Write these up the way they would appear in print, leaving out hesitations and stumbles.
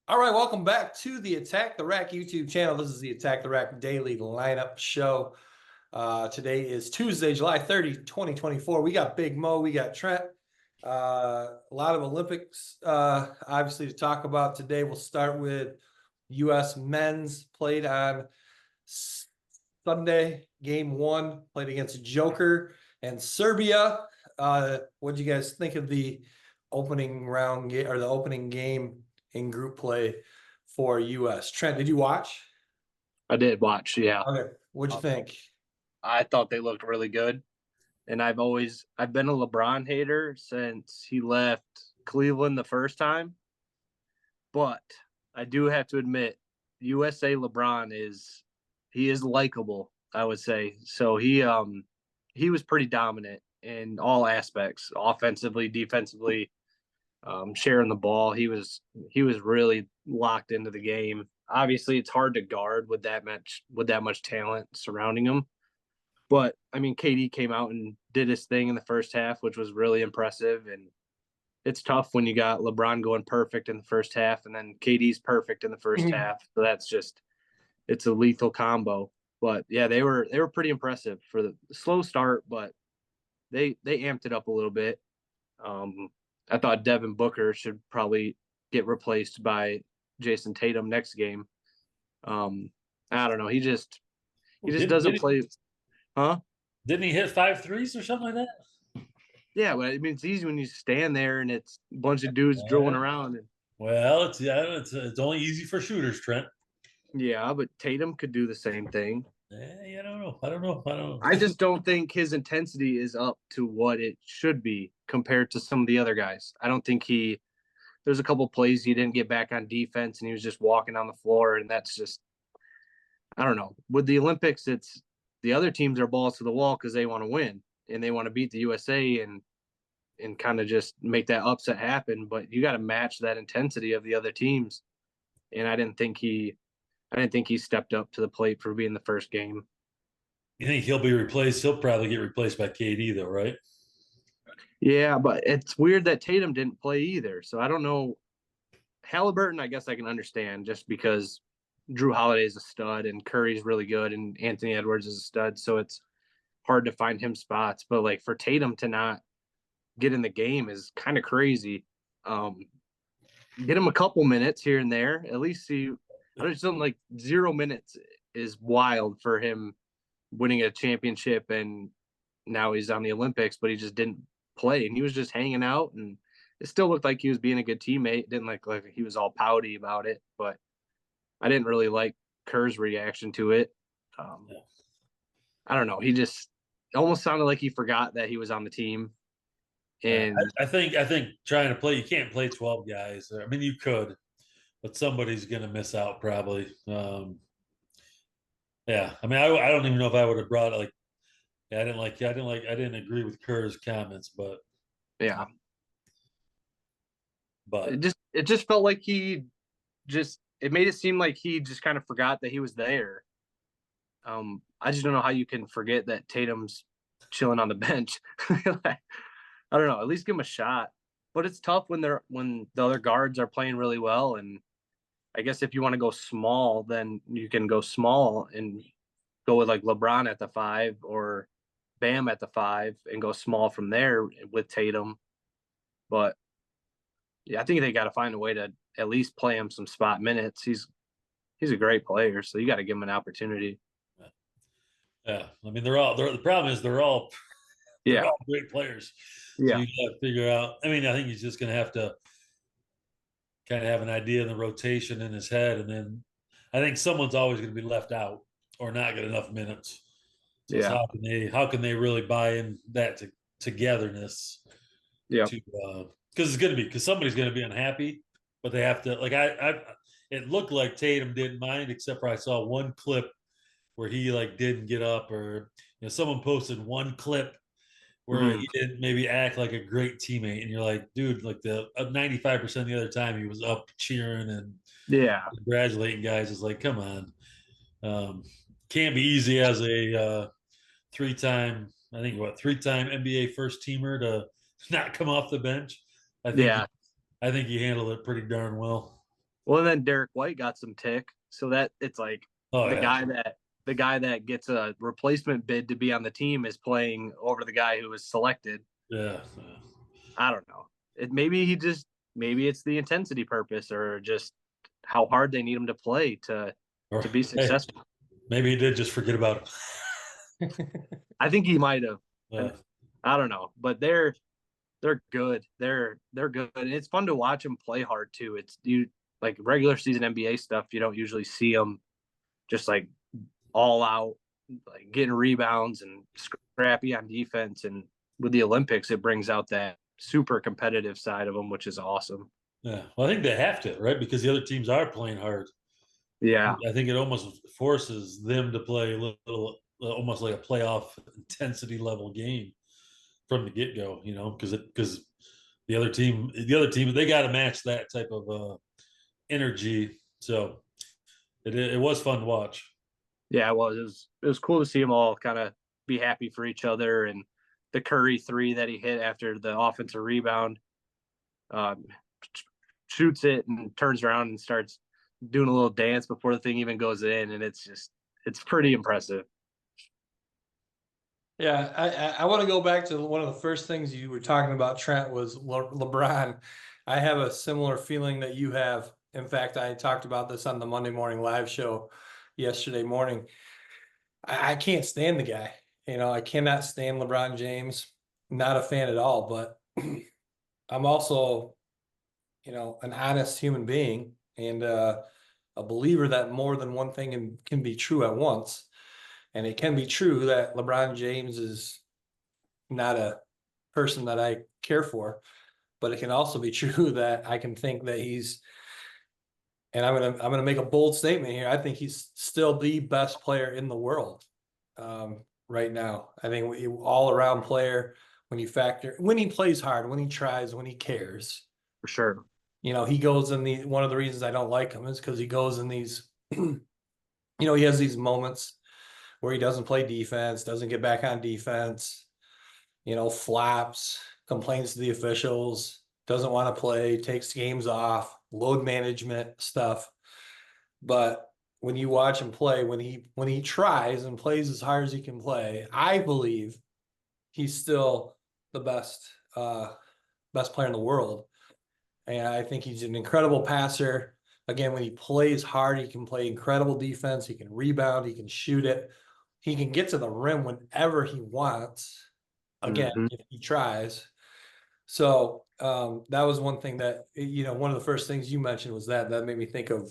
All right, welcome back to the Attack the Rack YouTube channel. This is the Attack the Rack Daily Lineup Show. Today is Tuesday, July 30, 2024. We got Big Mo, we got Trent. A lot of Olympics, obviously, to talk about today. We'll start with U.S. men's played on Sunday, game one, played against Joker and Serbia. What do you guys think of the opening round or the opening game in group play for US? Trent, did you watch? I did watch, yeah. Okay, what'd you Um, think? I thought they looked really good, and I've been a LeBron hater since he left Cleveland the first time. But I do have to admit, USA LeBron is likable. I would say so. He was pretty dominant in all aspects, offensively, defensively, sharing the ball. He was really locked into the game. Obviously, it's hard to guard with that much talent surrounding him. But I mean, KD came out and did his thing in the first half, which was really impressive. And it's tough when you got LeBron going perfect in the first half, and then KD's perfect in the first Mhm. half. So it's a lethal combo. But yeah, they were pretty impressive for the slow start, but they amped it up a little bit. Um, I thought Devin Booker should probably get replaced by Jason Tatum next game. Um, I don't know. He just Didn't doesn't didn't play, huh? didn't he hit five threes or something like that? Yeah, but I mean, it's easy when you stand there and it's a bunch of dudes drilling Yeah. around. And Well, it's only easy for shooters, Trent. yeah, but Tatum could do the same thing. I don't know. I don't know. I don't I know. just don't think his intensity is up to what it should be compared to some of the other guys. I don't think there's a couple plays he didn't get back on defense and he was just walking on the floor. And that's just, I don't know. With the Olympics, it's the other teams are balls to the wall because they want to win and they want to beat the USA and kind of just make that upset happen. But you got to match that intensity of the other teams. And I didn't think he stepped up to the plate for being the first game. You think he'll be replaced? He'll probably get replaced by KD, though, right? Yeah, but it's weird that Tatum didn't play either. So I don't know. Halliburton, I guess I can understand just because Drew Holiday is a stud and Curry's really good and Anthony Edwards is a stud. So it's hard to find him spots. But like for Tatum to not get in the game is kind of crazy. Um, get him a couple minutes here and there. At least see, I just don't like 0 minutes is wild for him winning a championship and now he's on the Olympics, but he just didn't play and he was just hanging out and it still looked like he was being a good teammate. It didn't like he was all pouty about it, but I didn't really like Kerr's reaction to it. Um, Yeah. I don't know. He just it almost sounded like he forgot that he was on the team. And I think trying to play, you can't play 12 guys. I mean, you could, but somebody's going to miss out probably. Yeah. I mean, I don't even know if I would have brought like. Yeah, I didn't agree with Kerr's comments, but yeah, it but just it just felt like he just it made it seem like he just kind of forgot that he was there. I just don't know how you can forget that Tatum's chilling on the bench. I don't know. At least give him a shot. But it's tough when the other guards are playing really well. And I guess if you want to go small, then you can go small and go with like LeBron at the five or Bam at the five and go small from there with Tatum. But yeah, I think they got to find a way to at least play him some spot minutes. He's a great player, so you got to give him an opportunity. yeah, I mean the problem is they're Yeah, all great players. So yeah, you got to figure out. I mean, I think he's just going to have to kind of have an idea in the rotation in his head, and then I think someone's always going to be left out or not get enough minutes. So it's yeah, how can they really buy in that togetherness yeah, to because it's going to be because somebody's going to be unhappy, but they have to like I it looked like Tatum didn't mind except for I saw one clip where he like didn't get up or someone posted one clip where hmm he didn't maybe act like a great teammate, and you're like, dude, like the 95% of the other time he was up cheering and yeah, congratulating guys. It's like, come on, um, can't be easy as a three-time, I think what three-time NBA first teamer to not come off the bench. I think yeah. he, I think he handled it pretty darn well. Well, and then Derek White got some tick, so that it's like Oh the yeah, guy that gets a replacement bid to be on the team is playing over the guy who was selected. yeah. I don't know. Maybe it's the intensity purpose or just how hard they need him to play Or to be hey, successful. maybe he did just forget about I think he might have. him. I don't know, but they're good. They're good, and it's fun to watch them play hard too. It's you like regular season NBA stuff. You don't usually see them just like all out, like getting rebounds and scrappy on defense. And with the Olympics, it brings out that super competitive side of them, which is awesome. Yeah, well, I think they have to, right? Because the other teams are playing hard. Yeah, I think it almost forces them to play a little, almost like a playoff intensity level game from the get go. You know, because the other team, they got to match that type of energy. So it was fun to watch. yeah. Well, it was cool to see them all kind of be happy for each other, and the Curry three that he hit after the offensive rebound, um, shoots it and turns around and starts doing a little dance before the thing even goes in, and it's pretty impressive. Yeah, I want to go back to one of the first things you were talking about, Trent, was LeBron. I have a similar feeling that you have. In fact, I talked about this on the Monday Morning Live show yesterday morning. I can't stand the guy. I cannot stand LeBron James. Not a fan at all, but I'm also, an honest human being and a believer that more than one thing can be true at once. And it can be true that LeBron James is not a person that I care for, but it can also be true that I can think that and I'm gonna make a bold statement here. I think he's still the best player in the world right now. I think all around player when he plays hard, when he tries, when he cares. For sure. He goes in one of the reasons I don't like him is because he goes in these, he has these moments where he doesn't play defense, doesn't get back on defense, flaps, complains to the officials, doesn't want to play, takes games off, load management stuff. But when you watch him play, when he tries and plays as hard as he can play, I believe he's still the best player in the world. And I think he's an incredible passer. Again, when he plays hard, he can play incredible defense. He can rebound. He can shoot it. He can get to the rim whenever he wants. Again, Mm-hmm. if he tries. So that was one thing that, one of the first things you mentioned was that made me think of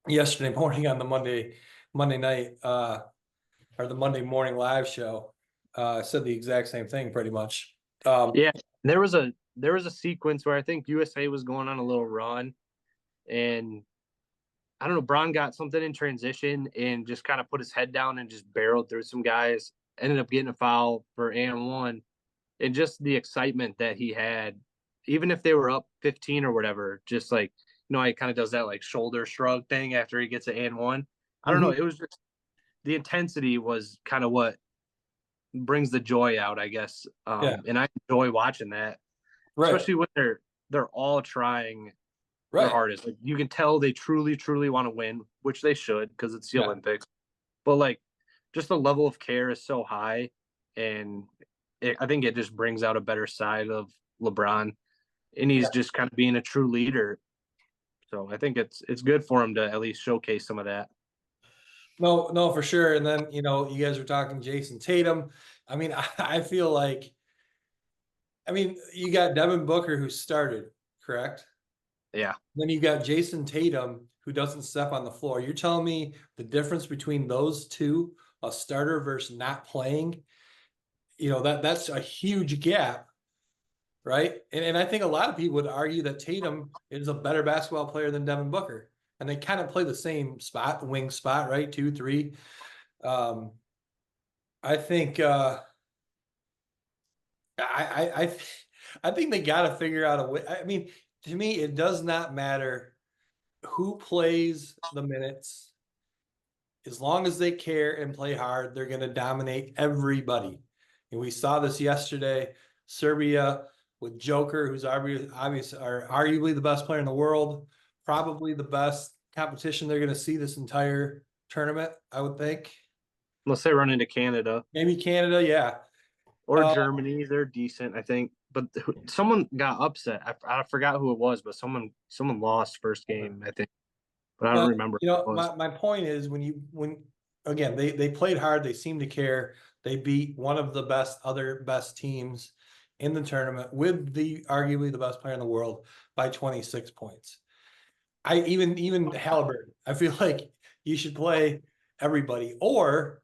yesterday morning on the Monday night or the Monday morning live show. I said the exact same thing pretty much. Yeah, there was a sequence where I think USA was going on a little run, and I don't know, Braun got something in transition and just kind of put his head down and just barreled through some guys. Ended up getting a foul for and one, and just the excitement that he had, even if they were up 15 or whatever, just like he kind of does that like shoulder shrug thing after he gets an and one. I don't know. It was just the intensity was kind of what brings the joy out, I guess. Yeah. And I enjoy watching that, Right. especially when they're all trying their Right. hardest. Like you can tell they truly, truly want to win, which they should because it's the Yeah. Olympics. But like, just the level of care is so high, and I think it just brings out a better side of LeBron, and he's just kind of being a true leader. So I think it's good for him to at least showcase some of that. No, for sure. And then, you guys were talking Jason Tatum. I mean, I feel like, you got Devin Booker who started, correct? Yeah. Then you got Jason Tatum who doesn't step on the floor. You're telling me the difference between those two, a starter versus not playing, that's a huge gap, right? And I think a lot of people would argue that Tatum is a better basketball player than Devin Booker. And they kind of play the same spot, wing spot, right? 2, 3. Um, I think I I think they got to figure out a way. I mean, to me, it does not matter who plays the minutes. As long as they care and play hard, they're going to dominate everybody. And we saw this yesterday. Serbia with Joker, who's obviously arguably the best player in the world, probably the best competition they're going to see this entire tournament, I would think. Unless they run into Canada Maybe Canada, yeah. or Germany, they're decent, I think. But someone got upset. I forgot who it was, but someone lost first game, I think. But I don't remember. You know, my point is when again they played hard, they seemed to care. They beat one of the best teams in the tournament with the arguably the best player in the world by 26 points. Even Halliburton, I feel like you should play everybody or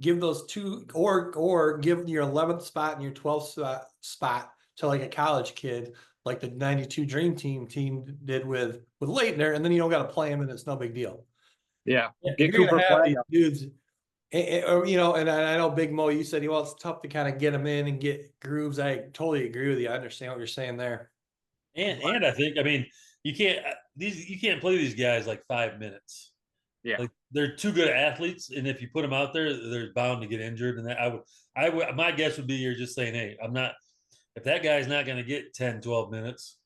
give those two or give your 11th spot and your 12th spot to like a college kid like the 92 Dream Team did with Leitner, and then you don't got to play him and it's no big deal. Yeah. Get Cooper Flag dudes. Or, you know, and I know Big Mo, you said, well, it's tough to kind of get them in and get grooves. I totally agree with you. I understand what you're saying there. And I think, I mean, you can't play these guys like 5 minutes. Yeah. Like they're too good athletes, and if you put them out there, they're bound to get injured. And I would, my guess would be you're just saying, hey, if that guy's not going to get 10, 12 minutes,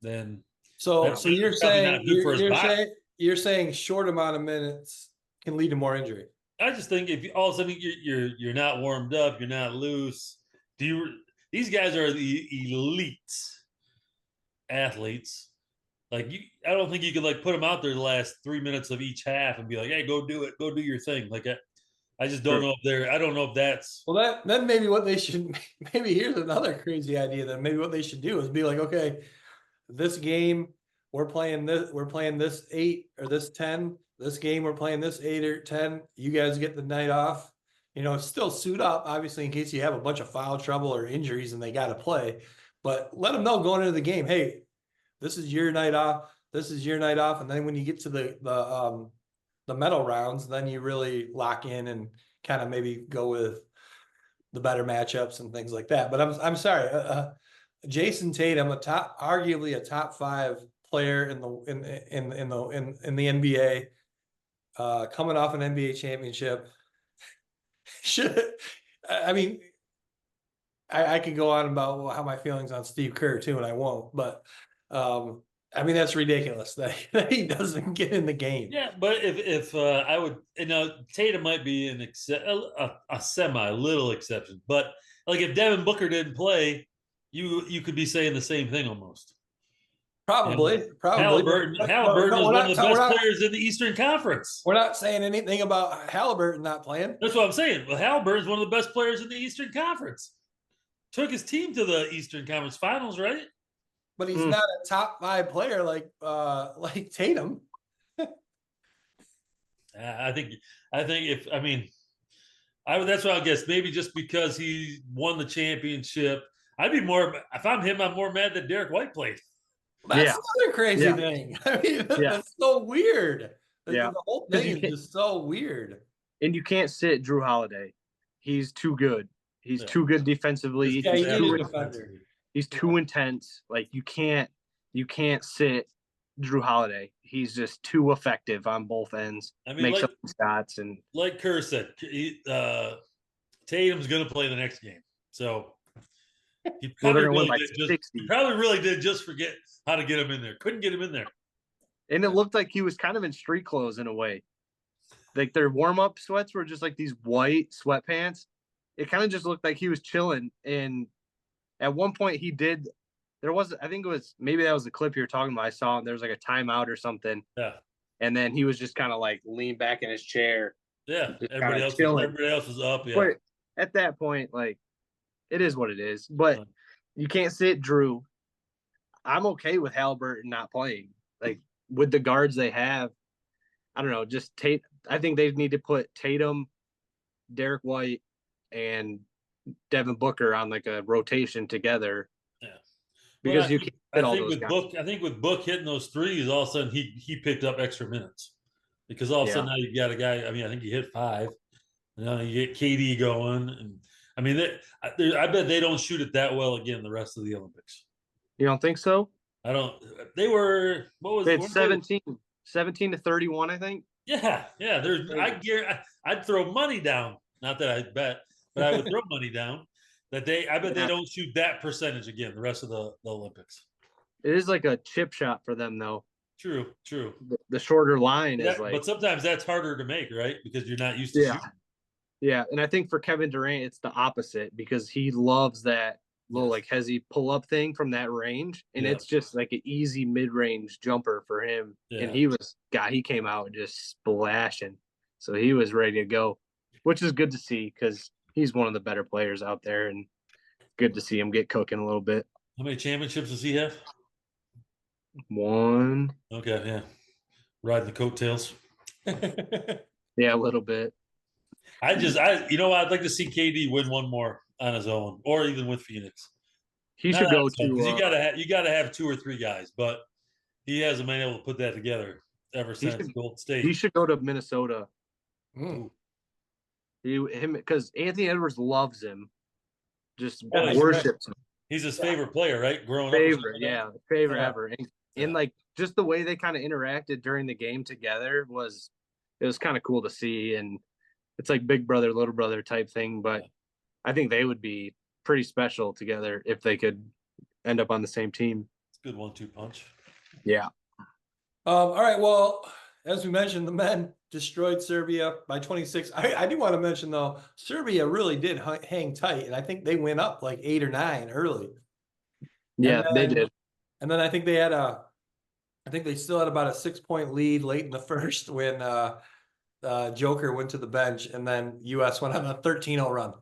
then so you're saying you're saying short amount of minutes can lead to more injury. I just think if all of a sudden you're not warmed up, you're not loose. These guys are the elite athletes. Like I don't think you could like put them out there the last 3 minutes of each half and be like, hey, go do it, go do your thing. Like I just don't know if I don't know if that's well. Then maybe what they should maybe here's another crazy idea. Then maybe what they should do is be like, okay, this game we're playing this 8 or this 10. This game we're playing this 8 or 10. You guys get the night off. You know, still suit up, obviously, in case you have a bunch of foul trouble or injuries and they got to play. But let them know going into the game, hey, this is your night off. This is your night off. And then when you get to the medal rounds, then you really lock in and kind of maybe go with the better matchups and things like that. But I'm sorry, Jason Tatum, arguably a top 5 player in the NBA, coming off an NBA championship. I mean, I could go on about how my feelings on Steve Kerr too, and I won't. But I mean, that's ridiculous that he doesn't get in the game. Yeah, but if I would, Tatum might be a little exception, but like if Devin Booker didn't play, you could be saying the same thing almost. Probably. Halliburton is one of the best players in the Eastern Conference. We're not saying anything about Halliburton not playing. That's what I'm saying. Well, Halliburton is one of the best players in the Eastern Conference. Took his team to the Eastern Conference Finals, right? But he's not a top 5 player like Tatum. I think that's what I guess. Maybe just because he won the championship, if I'm him, I'm more mad that Derek White played. That's another crazy thing. I mean, that's so weird. Yeah. The whole thing is just so weird. And you can't sit Drew Holiday. He's too good. He's too good defensively. He's too intense. Like you can't sit Drew Holiday. He's just too effective on both ends. I mean, makes up shots and like Kerr said, Tatum's going to play the next game. So he probably really did just forget how to get him in there. Couldn't get him in there. And it looked like he was kind of in street clothes in a way. Like their warm-up sweats were just like these white sweatpants. It kind of just looked like he was chilling. And at one point I think that was the clip you were talking about. I saw there was like a timeout or something. Yeah. And then he was just kind of like leaned back in his chair. Yeah. Everybody else was up. Yeah. But at that point, like, it is what it is. But you can't sit Drew. I'm okay with Halliburton not playing. Like, with the guards they have, I don't know, just I think they need to put Tatum, Derek White, and Devin Booker on like a rotation together. Yeah. Because you can't fit all those guys. I think with Book hitting those threes, all of a sudden he picked up extra minutes. Because all of a sudden now you got a guy, I mean, I think he hit 5. You get KD going. And I mean, I bet they don't shoot it that well again the rest of the Olympics. You don't think so? I don't. They were, they had 17 to 31, I think. Yeah. I'd throw money down. Not that I bet, but I would throw money down that I bet they don't shoot that percentage again the rest of the Olympics. It is like a chip shot for them though. True. The shorter line is like, But sometimes that's harder to make, right? Because you're not used to yeah, shooting. yeah. And I think for Kevin Durant, it's the opposite because he loves that little Yes. like hezzy pull up thing from that range, and Yeah. it's just like an easy mid range jumper for him. And Yeah. he came out just splashing, so he was ready to go, which is good to see because he's one of the better players out there, and good to see him get cooking a little bit. How many championships does he have? One, Okay, yeah. Riding the coattails. yeah, a little bit. I'd like to see KD win one more on his own, or even with Phoenix. He Not should on go his own, because to. you gotta have 2 or 3 guys, but he hasn't been able to put that together ever He since should Golden he State. should go to Minnesota. Mm. Because Anthony Edwards loves him, just Well, worships him. he's his favorite player, right? Growing up or something Favorite, like that? yeah, favorite Yeah. ever. And Yeah. like just the way they kind of interacted during the game together was kind of cool to see. And it's like big brother, little brother type thing. But Yeah. I think they would be pretty special together if they could end up on the same team. It's a good 1-2 punch. Yeah. All right. Well, as we mentioned, the men destroyed Serbia by 26. I do want to mention though, Serbia really did hang tight, and I think they went up like 8 or 9 early. Yeah, And they then, did. and then I think they still had about a 6-point lead late in the first when Joker went to the bench, and then US went on a 13-0 run.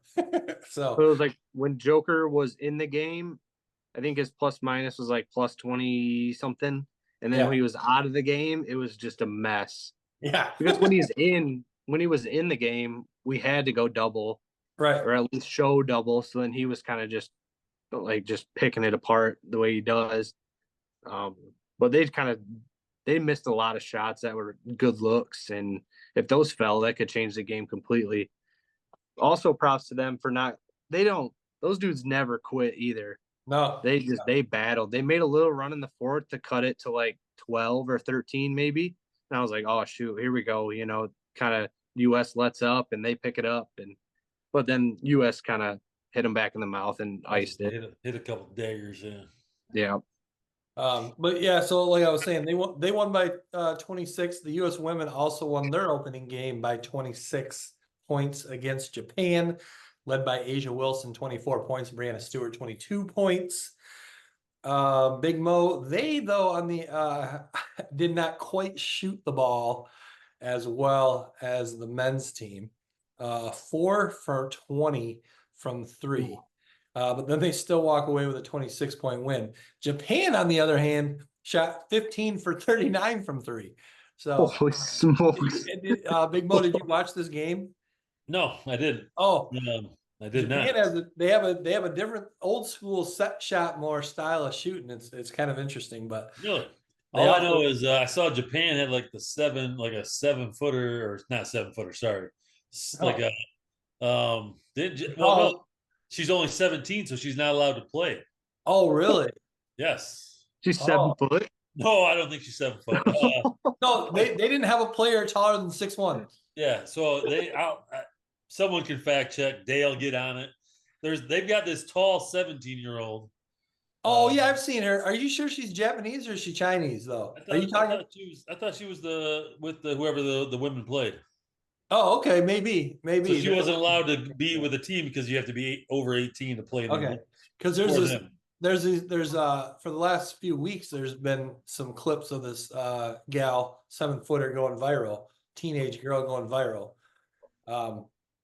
So So it was like when Joker was in the game, I think his plus minus was like plus 20 something. And then yeah, when he was out of the game, it was just a mess. yeah, Because when he was in the game, we had to go double right. or at least show double. So then he was kind of just picking it apart the way he does. But they missed a lot of shots that were good looks, and if those fell, that could change the game completely. Also, props to them for not. They don't. Those dudes never quit either. No, They battled. They made a little run in the fourth to cut it to like 12 or 13 maybe. And I was like, oh shoot, here we go. Kind of US lets up and they pick it up, but then US kind of hit them back in the mouth and iced it. Hit a couple daggers, yeah. Yeah. but yeah, so like I was saying, they won by 26. The US women also won their opening game by 26 points against Japan, led by Asia Wilson, 24 points, Brianna Stewart, 22 points. Big Mo, they though on the did not quite shoot the ball as well as the men's team. 4 for 20 from 3. But then they still walk away with a 26-point win. Japan, on the other hand, shot 15 for 39 from 3. So, Holy smokes. Big Mo, did you watch this game? No, I didn't. Oh, I did Japan not. they have a different old school set shot more style of shooting. It's kind of interesting, but Really? they All I know also is I saw Japan had like a 7-footer, or not 7-footer, sorry. Like oh, a well, no, oh, she's only 17, so she's not allowed to play. oh really? Yes. She's Oh 7 foot. No, I don't think she's 7 foot. no, they didn't have a player taller than 6'1". Yeah, so someone can fact check. Dale, get on it. They've got this tall 17-year-old. Oh yeah, I've seen her. Are you sure she's Japanese or is she Chinese though? Are you talking? I thought she was with whoever the women played. Oh, okay, maybe. So she wasn't allowed to be with a team because you have to be over 18 to play in the Okay, Olympics. because For them. there's for the last few weeks there's been some clips of this gal 7-footer going viral, teenage girl going viral.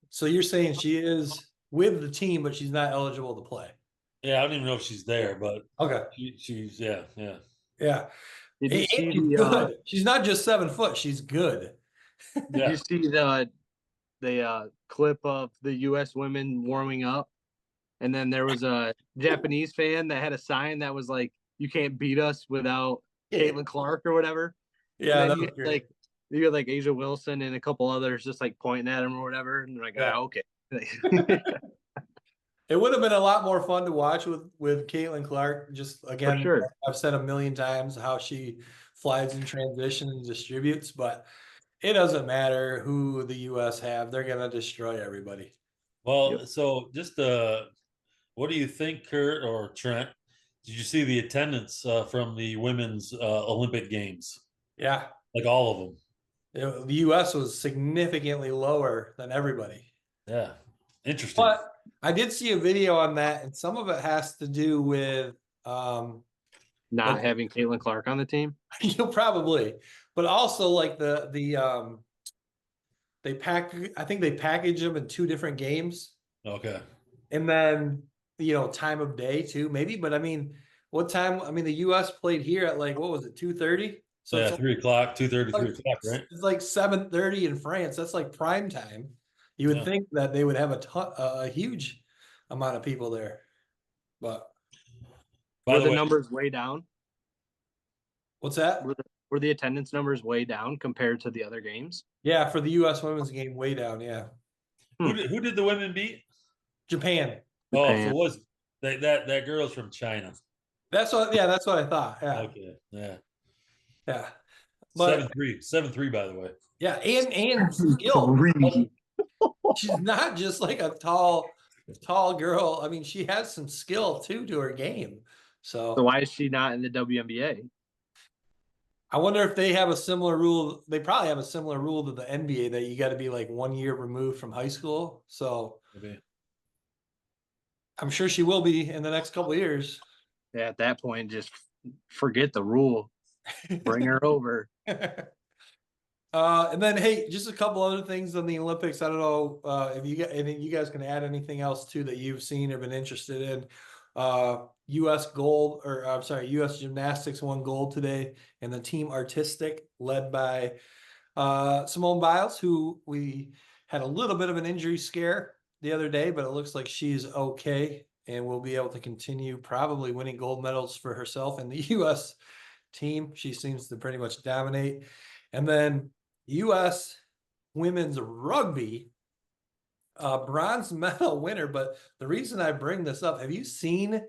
So you're saying she is with the team, but she's not eligible to play. Yeah, I don't even know if she's there, but Okay, she's yeah. yeah, Did you and see she's good. She's not just 7 foot; she's good. Did you see the clip of the US women warming up? And then there was a Japanese fan that had a sign that was like, "You can't beat us without Caitlin Clark" or whatever. Yeah, And that then was great. you had like Asia Wilson and a couple others just like pointing at him or whatever. And they're like, Yeah. "Ah, okay." It would have been a lot more fun to watch with Caitlin Clark. Just again, sure. I've said a million times how she flies in transition and distributes, but it doesn't matter who the US have. They're gonna destroy everybody. Well, Yep. so just what do you think, Kurt or Trent? Did you see the attendance from the women's Olympic Games? Yeah. Like all of them. The US was significantly lower than everybody. Yeah. Interesting. But I did see a video on that, and some of it has to do with Not like having Caitlin Clark on the team. you'll probably, but also like I think they package them in two different games, Okay. and then time of day too, maybe. But I mean, what time? I mean, the US played here at like, what was it, 2:30? So Yeah, 3 o'clock, 2:30, like 3 o'clock, right? it's like 7:30 in France. That's like prime time. You would Yeah. think that they would have a huge amount of people there, but By Were the the way, numbers way down? what's that? Were the attendance numbers way down compared to the other games? Yeah, for the US women's game, way down. Yeah, who did the women beat? Japan. Oh, so Japan. it was that girl's from China. That's what. Yeah, that's what I thought. Yeah, Okay. Yeah. yeah. But 7-3. 7-3, by the way. yeah, and skill. Like, Three. she's not just like a tall girl. I mean, she has some skill too to her game. So So why is she not in the WNBA? I wonder if they have a similar rule. They probably have a similar rule to the NBA that you got to be like 1 year removed from high school. So Maybe. I'm sure she will be in the next couple of years. Yeah, at that point, just forget the rule. Bring her over. And then, hey, just a couple other things on the Olympics. I don't know if you guys can add anything else too that you've seen or been interested in. U.S. gold, or I'm sorry, U.S. gymnastics won gold today, and the team artistic led by Simone Biles, who we had a little bit of an injury scare the other day, but it looks like she's okay and will be able to continue probably winning gold medals for herself and the U.S. team. She seems to pretty much dominate. And then U.S. women's rugby, bronze medal winner. But the reason I bring this up, have you seen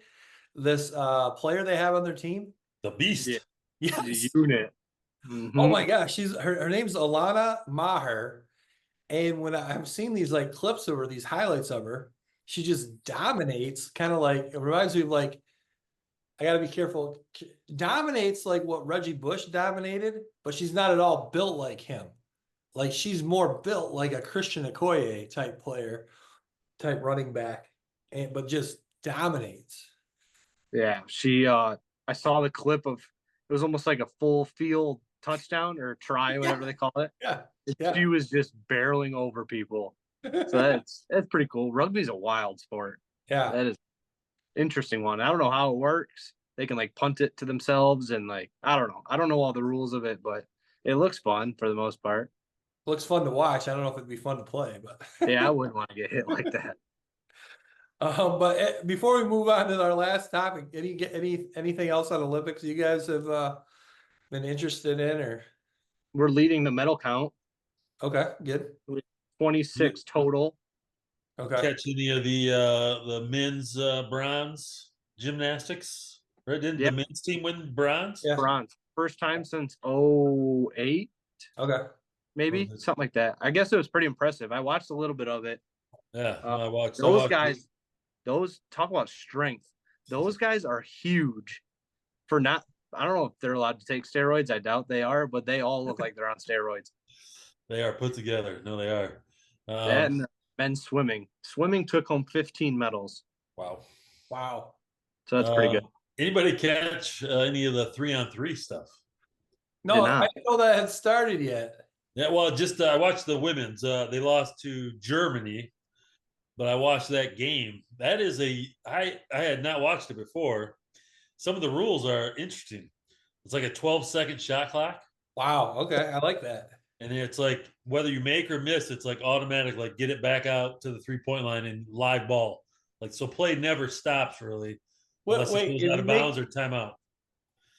this player they have on their team? The Beast. Yeah. Yes. The unit. Oh my gosh, her name's Alana Maher. And when I'm seeing these like clips of her, these highlights of her, she just dominates, kind of like it reminds me of like, I got to be careful, dominates like what Reggie Bush dominated, but she's not at all built like him. Like she's more built like a Christian Okoye type player, type running back, but just dominates. Yeah, she I saw the clip of it was almost like a full field touchdown or try, whatever they call it. Yeah. She was just barreling over people. So that's pretty cool. Rugby's a wild sport. Yeah. That is interesting one. I don't know how it works. They can like punt it to themselves and like I don't know. I don't know all the rules of it, but it looks fun for the most part. Looks fun to watch. I don't know if it'd be fun to play, but Yeah, I wouldn't want to get hit like that. But before we move on to our last topic, anything else on Olympics you guys have been interested in, or We're leading the medal count. okay, good. 26 total. Okay. Catch any of the men's bronze gymnastics? Right? Didn't the Yep. men's team win bronze? Yeah. Bronze. First time since 08, Okay. maybe something like that. I guess it was pretty impressive. I watched a little bit of it. Yeah, I watched Those guys. Those talk about strength. Those guys are huge. For not, I don't know if they're allowed to take steroids. I doubt they are, but they all look like they're on steroids. They are put together. No, they are. That and men's swimming. Swimming took home 15 medals. Wow. So that's pretty good. Anybody catch any of the 3-on-3 stuff? No, I didn't know that had started yet. Yeah, well, just I watched the women's. They lost to Germany, but I watched that game. That is I had not watched it before. Some of the rules are interesting. It's like a 12-second shot clock. Wow. Okay, I like that. And it's like whether you make or miss, it's like automatic, like get it back out to the 3-point line and live ball. Like so play never stops really. Unless it goes out of bounds or timeout.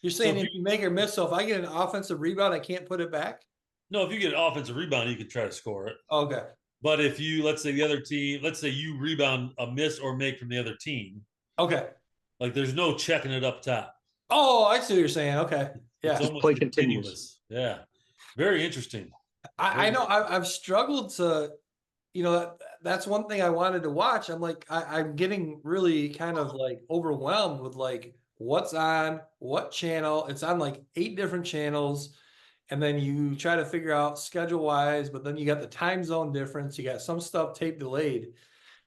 You're saying if you make or miss, so if I get an offensive rebound, I can't put it back? No, if you get an offensive rebound, you can try to score it. Okay. But if you, let's say the other team, let's say you rebound a miss or make from the other team. Okay. Like there's no checking it up top. Oh, I see what you're saying. Okay. Yeah. It's almost play continuous. Yeah. Very interesting. I know I've struggled to, that's one thing I wanted to watch. I'm like, I'm getting really kind of like overwhelmed with like what's on what channel. It's on like 8 different channels. And then you try to figure out schedule wise, but then you got the time zone difference. You got some stuff tape delayed.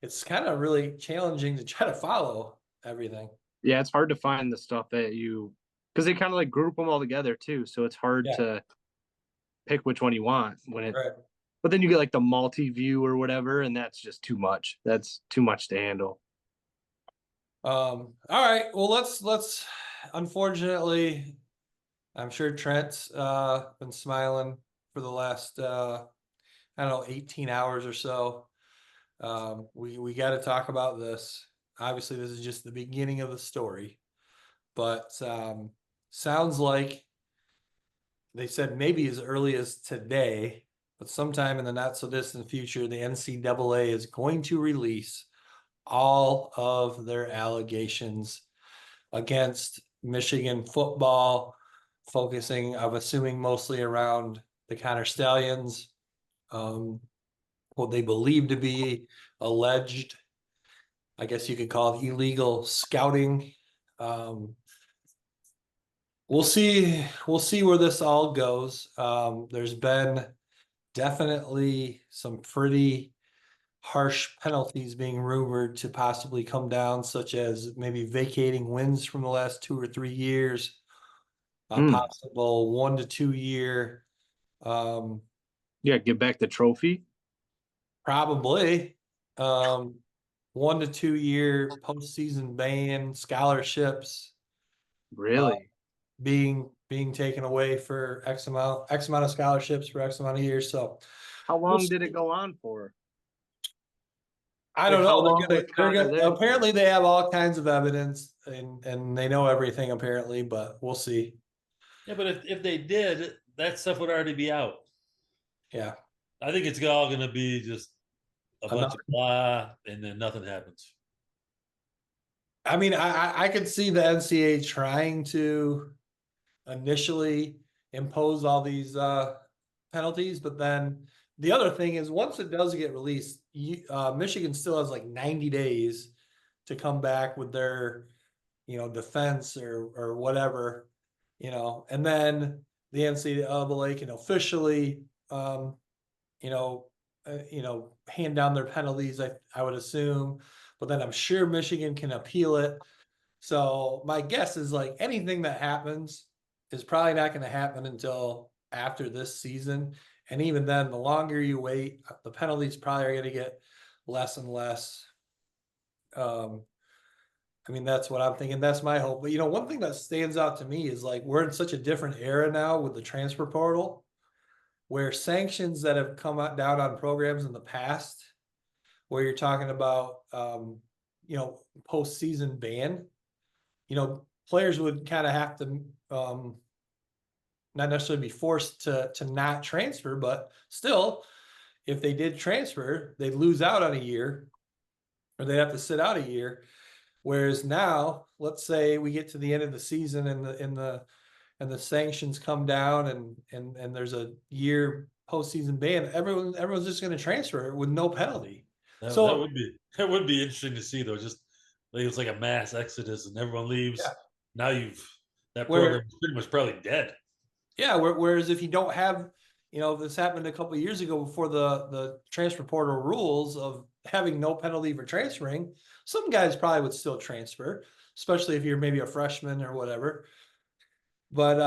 It's kind of really challenging to try to follow everything. Yeah, it's hard to find the stuff that because they kind of like group them all together too. So it's hard Yeah. to pick which one you want Right. but then you get like the multi-view or whatever, and that's just too much. That's too much to handle. All right. Well, let's unfortunately, I'm sure Trent's been smiling for the last I don't know, 18 hours or so. We got to talk about this. Obviously, this is just the beginning of the story, but sounds like they said maybe as early as today, but sometime in the not so distant future, the NCAA is going to release all of their allegations against Michigan football, focusing, I'm assuming, mostly around the Connor Stallions, what they believe to be alleged, I guess you could call it illegal scouting. Um, we'll see. We'll see where this all goes. There's been definitely some pretty harsh penalties being rumored to possibly come down, such as maybe vacating wins from the last 2 or 3 years, a Hmm. possible 1 to 2 year, um, Yeah, give back the trophy. probably, 1 to 2 year postseason ban, scholarships Really? being taken away for X amount of scholarships for X amount of years. So How we'll long see. did it go on for? I Like don't how know. long was They're Connor gonna there for? apparently they have all kinds of evidence and they know everything apparently, but we'll see. Yeah, but if they did, that stuff would already be out. Yeah. I think it's all going to be just a bunch Enough. of blah, and then nothing happens. I mean, I could see the NCAA trying to initially impose all these penalties, but then the other thing is once it does get released, Michigan still has like 90 days to come back with their, defense or whatever, and then the NCAA can officially, um, you know, hand down their penalties. I would assume, but then I'm sure Michigan can appeal it. So my guess is like anything that happens is probably not going to happen until after this season. And even then, the longer you wait, the penalties probably are going to get less and less. Um, I mean, that's what I'm thinking. That's my hope. But one thing that stands out to me is like we're in such a different era now with the transfer portal, where sanctions that have come down on programs in the past, where you're talking about, postseason ban, players would kind of have to, not necessarily be forced to not transfer, but still, if they did transfer, they'd lose out on a year, or they'd have to sit out a year. Whereas now, let's say we get to the end of the season and the sanctions come down and there's a year postseason ban, everyone's just going to transfer with no penalty. That So would be that would be interesting to see though. Just like it's like a mass exodus and everyone yeah, leaves. Now that program where is pretty much probably dead. yeah, whereas if you don't have, this happened a couple of years ago before the transfer portal rules of having no penalty for transferring, some guys probably would still transfer, especially if you're maybe a freshman or whatever. But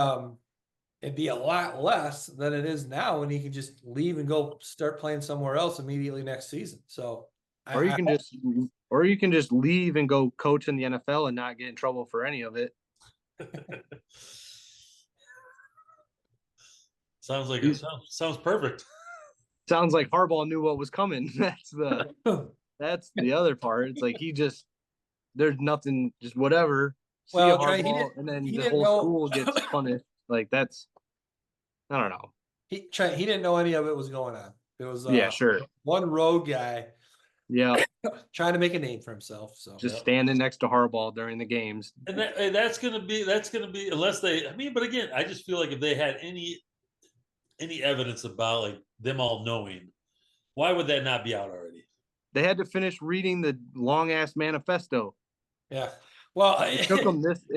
it'd be a lot less than it is now when you can just leave and go start playing somewhere else immediately next season. So Or you I can hope, just or you can just leave and go coach in the NFL and not get in trouble for any of it. Sounds like He's, sounds perfect. sounds like Harbaugh knew what was coming. That's the other part. It's like there's nothing, just whatever. See you, well, Trey, he Harbaugh, didn't and then he the didn't whole know school gets punished. Like that's I don't know. he didn't know any of it was going on. It was Yeah, sure. one rogue guy Yeah, trying to make a name for himself. So just Yeah. standing next to Harbaugh during the games. And that's gonna be unless they. I mean, but again, I just feel like if they had any evidence about like them all knowing, why would that not be out already? They had to finish reading the long ass manifesto. yeah. Well, It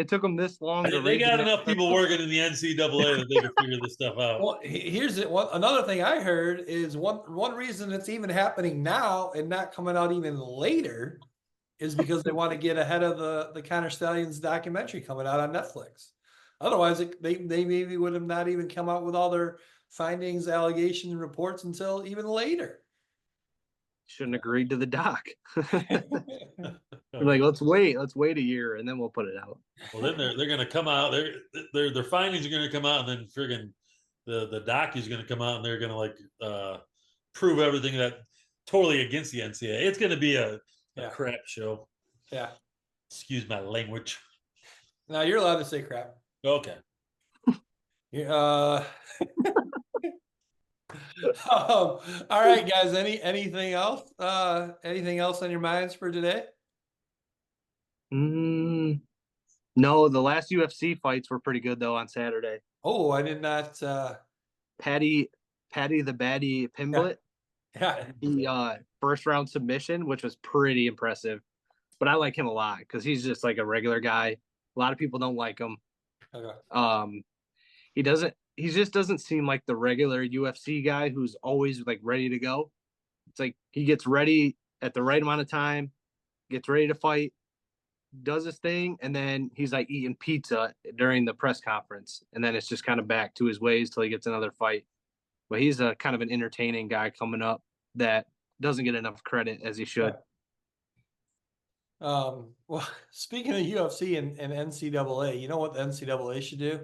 took them this long to They read the got next enough people working in the NCAA that they can figure this stuff out. well, here's it. Another thing I heard is one reason it's even happening now and not coming out even later is because they want to get ahead of the Connor Stallions documentary coming out on Netflix. Otherwise, they maybe would have not even come out with all their findings, allegations, and reports until even later. Shouldn't agreed to the doc. Like, let's wait a year and then we'll put it out. Well, then they're going to come out. Their findings are going to come out, and then friggin' the doc is going to come out, and they're going to like prove everything that totally against the NCAA. It's going to be a crap show. Yeah. Excuse my language. Now you're allowed to say crap. Okay. All right, guys. Anything else? Anything else on your minds for today? No, the last UFC fights were pretty good though on Saturday. Oh, I did not. Patty the Baddie Pimblett. Yeah. The first round submission, which was pretty impressive. But I like him a lot because he's just like a regular guy. A lot of people don't like him. Okay. He just doesn't seem like the regular UFC guy who's always like ready to go. It's like he gets ready at the right amount of time, gets ready to fight, does his thing, and then he's like eating pizza during the press conference, and then it's just kind of back to his ways till he gets another fight. But he's a kind of an entertaining guy coming up that doesn't get enough credit as he should. Well, speaking of UFC and NCAA, you know what the NCAA should do?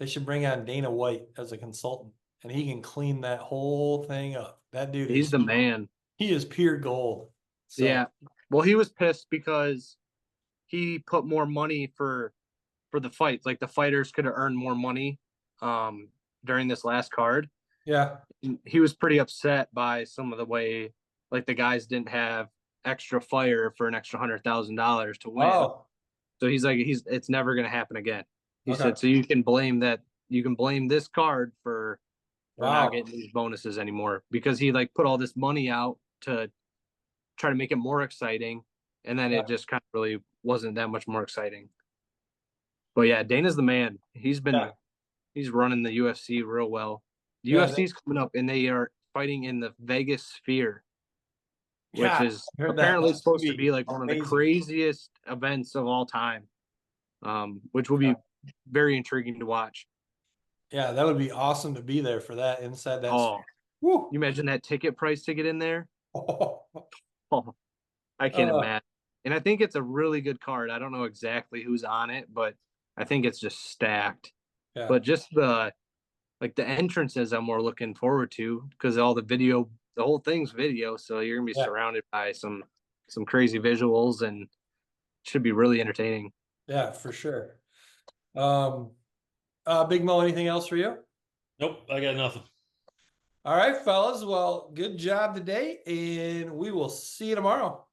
They should bring on Dana White as a consultant, and he can clean that whole thing up. That dude He's the man. He is pure gold. So, yeah. Well, he was pissed because he put more money for the fights. Like the fighters could have earned more money during this last card. Yeah. He was pretty upset by some of the way like the guys didn't have extra fire for an extra $100,000 to win. Oh. So he's like, it's never going to happen again. He said, so you can blame this card for not getting these bonuses anymore because he like put all this money out to try to make it more exciting. And then it just kind of really wasn't that much more exciting. But yeah, Dana's the man. He's running the UFC real well. The UFC's coming up and they are fighting in the Vegas Sphere, which is apparently supposed to be like one of the craziest events of all time, which will be very intriguing to watch. Yeah, that would be awesome to be there for that inside that. Oh, you imagine that ticket price to get in there? Oh, I can't imagine. And I think it's a really good card. I don't know exactly who's on it, but I think it's just stacked. Yeah. But just the entrances I'm more looking forward to because all the video, the whole thing's video. So you're going to be surrounded by some crazy visuals and it should be really entertaining. Yeah, for sure. Big Mo, anything else for you? Nope, I got nothing. All right, fellas. Well, good job today, and we will see you tomorrow.